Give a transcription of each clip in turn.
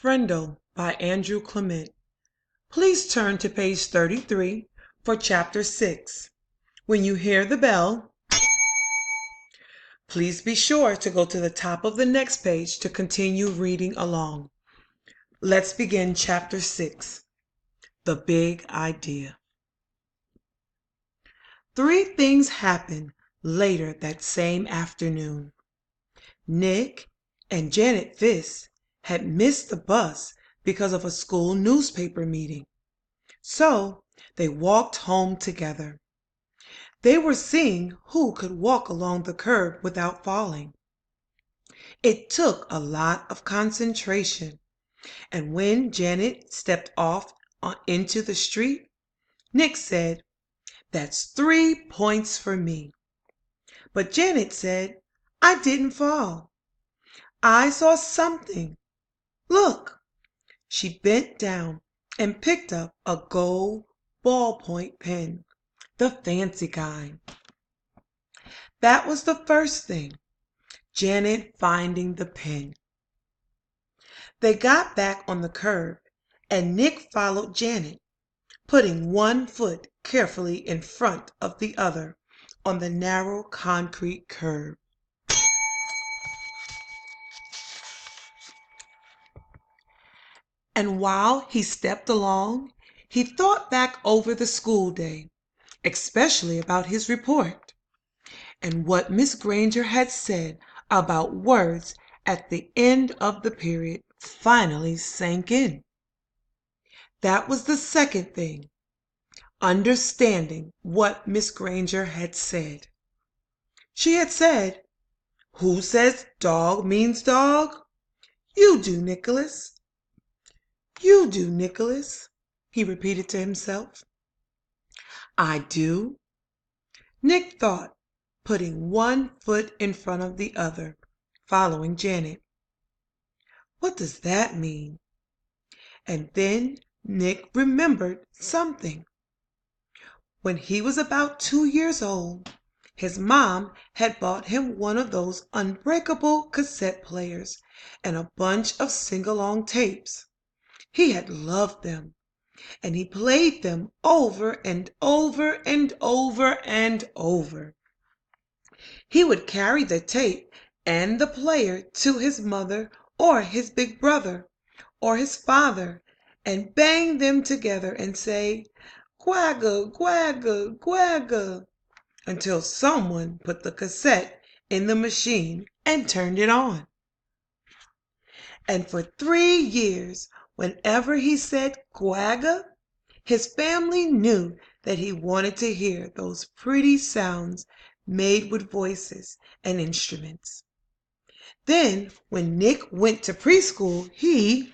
Frindle by Andrew Clement. Please turn to page 33 for chapter 6. When you hear the bell, please be sure to go to the top of the next page to continue reading along. Let's begin chapter 6. The Big Idea. 3 things happened later that same afternoon. Nick and Janet Fisk had missed the bus because of a school newspaper meeting. So they walked home together. They were seeing who could walk along the curb without falling. It took a lot of concentration, and when Janet stepped off into the street, Nick said, "That's 3 points for me." But Janet said, "I didn't fall. I saw something. Look." She bent down and picked up a gold ballpoint pen, the fancy kind. That was the first thing, Janet finding the pen. They got back on the curb, and Nick followed Janet, putting one foot carefully in front of the other on the narrow concrete curb. And while he stepped along, he thought back over the school day, especially about his report, and what Miss Granger had said about words at the end of the period finally sank in. That was the second thing, understanding what Miss Granger had said. She had said, "Who says dog means dog? You do, Nicholas. You do, Nicholas," he repeated to himself. "I do," Nick thought, putting one foot in front of the other, following Janet. "What does that mean?" And then Nick remembered something. When he was about 2 years old, his mom had bought him one of those unbreakable cassette players and a bunch of sing-along tapes. He had loved them, and he played them over and over and over and over. He would carry the tape and the player to his mother or his big brother or his father and bang them together and say, "Quagga, quagga, quagga," until someone put the cassette in the machine and turned it on. And for 3 years, whenever he said "quagga," his family knew that he wanted to hear those pretty sounds made with voices and instruments. Then, when Nick went to preschool, he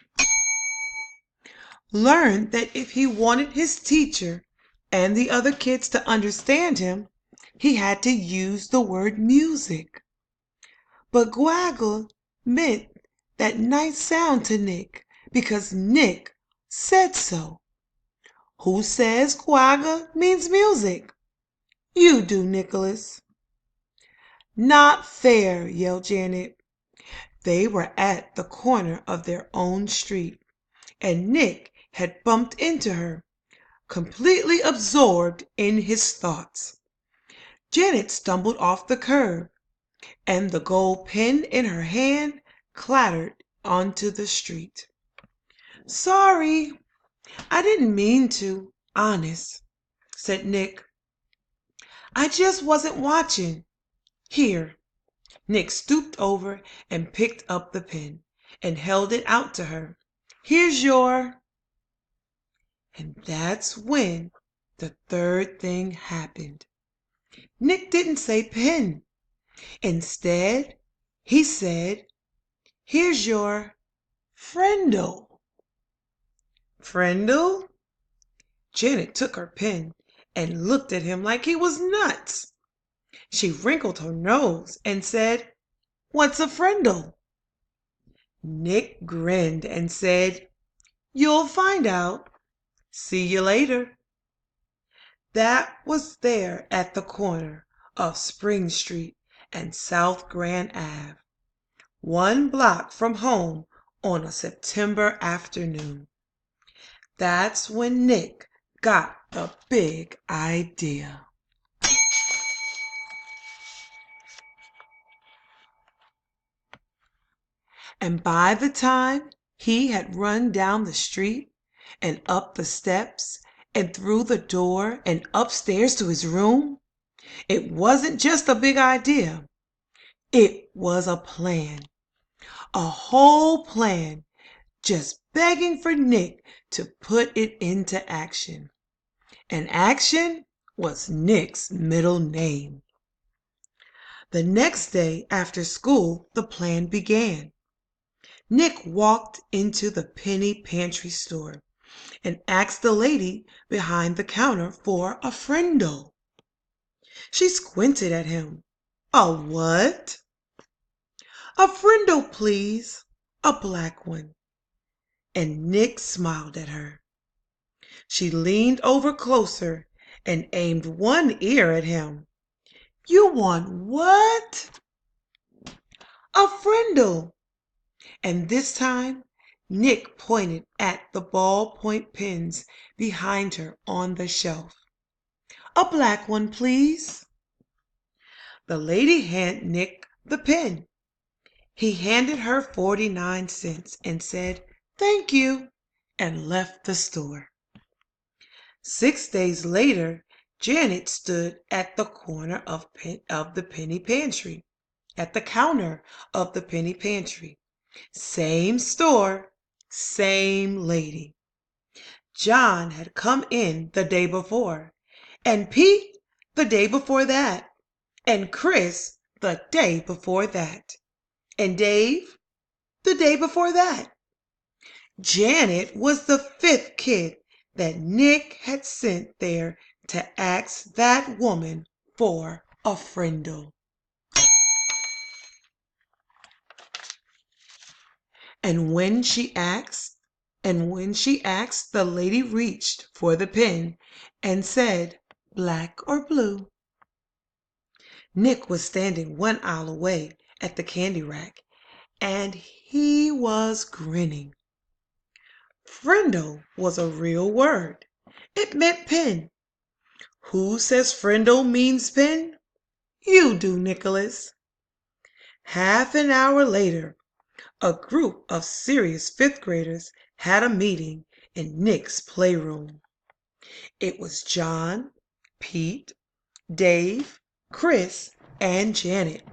learned that if he wanted his teacher and the other kids to understand him, he had to use the word music. But "quagga" meant that nice sound to Nick because Nick said so. Who says "quagga" means music? You do, Nicholas. "Not fair," yelled Janet. They were at the corner of their own street, and Nick had bumped into her, completely absorbed in his thoughts. Janet stumbled off the curb, and the gold pen in her hand clattered onto the street. "Sorry, I didn't mean to, honest," said Nick. "I just wasn't watching. Here." Nick stooped over and picked up the pen and held it out to her. "Here's your—" And that's when the third thing happened. Nick didn't say pen. Instead, he said, "Here's your Frindle." "Frindle?" Janet took her pen and looked at him like he was nuts. She wrinkled her nose and said, "What's a Frindle?" Nick grinned and said, "You'll find out. See you later." That was there at the corner of Spring Street and South Grand Ave, 1 block from home on a September afternoon. That's when Nick got the big idea. And by the time he had run down the street and up the steps and through the door and upstairs to his room, it wasn't just a big idea. It was a whole plan, just begging for Nick to put it into action. And action was Nick's middle name. The next day after school, the plan began. Nick walked into the penny pantry store and asked the lady behind the counter for a Frindle. She squinted at him. "A what?" "A Frindle, please, a black one." And Nick smiled at her. She leaned over closer and aimed one ear at him. "You want what?" "A Frindle." And this time Nick pointed at the ballpoint pens behind her on the shelf. "A black one, please." The lady handed Nick the pen. He handed her 49 cents and said, "Thank you," and left the store. 6 days later, Janet stood at the corner of the penny pantry, at the counter of the penny pantry. Same store, same lady. John had come in the day before, and Pete the day before that, and Chris the day before that, and Dave the day before that. Janet was the 5th kid that Nick had sent there to ask that woman for a Frindle. And when she asked, the lady reached for the pen and said, "Black or blue?" Nick was standing one aisle away at the candy rack, and he was grinning. Frindle was a real word. It meant pen. Who says Frindle means pen? You do, Nicholas. Half an hour later, a group of serious 5th graders had a meeting in Nick's playroom. It was John, Pete, Dave, Chris, and Janet.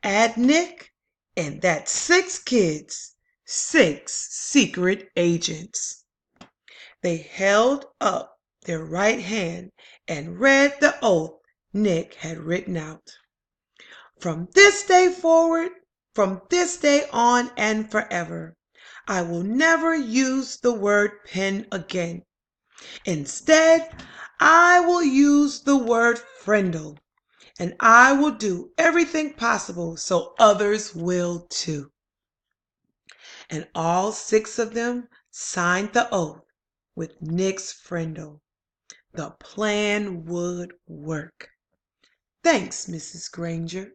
Add Nick, and that's 6 kids, 6 secret agents. They held up their right hand and read the oath Nick had written out. "From this day forward, from this day on and forever, I will never use the word pen again. Instead, I will use the word Frindle, and I will do everything possible so others will too." And all 6 of them signed the oath with Nick's Frindle. The plan would work. Thanks, Mrs. Granger.